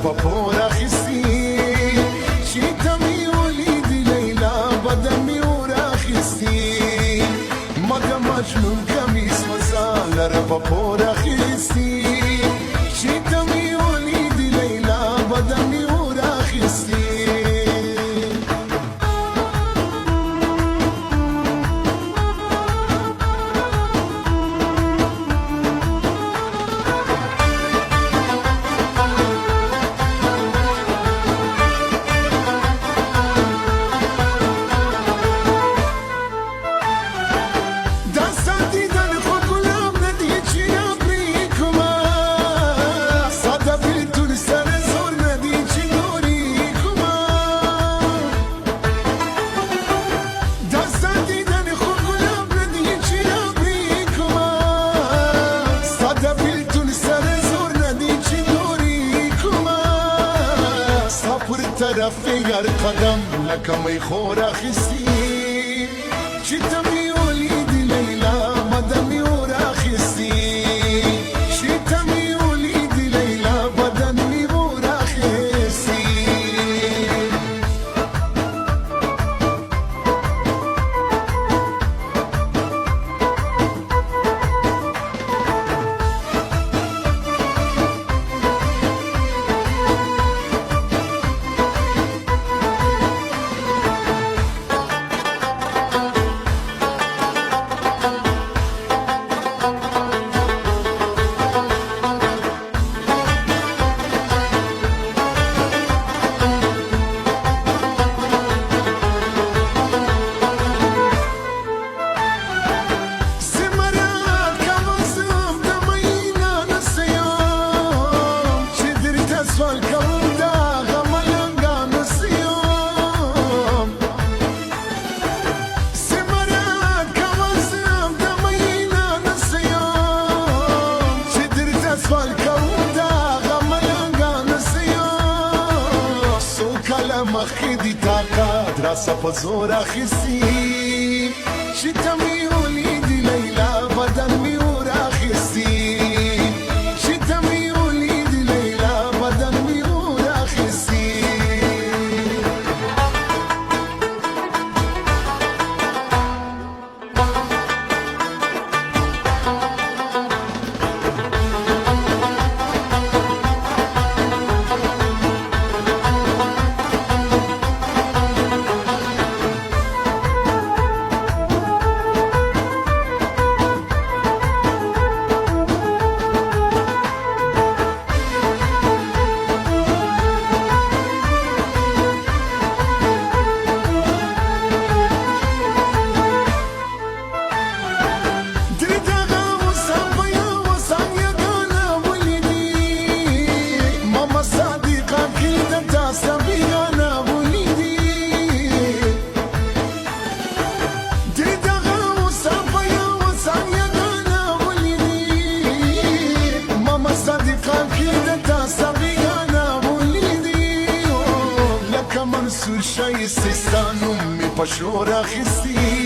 پپور اخیستی چیتمی ولیدی لیلا بدمی ور اخیستی مگه مجنون کمیس مزالر پپور اخیستی چیتمی ولیدی لیلا بدمی ور اخیستی طرف یار قدم لکمی خور اخیستی چی تمی ولیدی لیلا بدمی ور اخیستی چی تمی ولیدی لیلا بدمی ور اخیستی مخی دی طاقت راسا پا زور اخیستی چی تمی ولیدی لیلا بدمی ور اخیستی چی تمی ولیدی لیلا بدمی ور اخیستی منصور شایستستان امی پشور اخیستی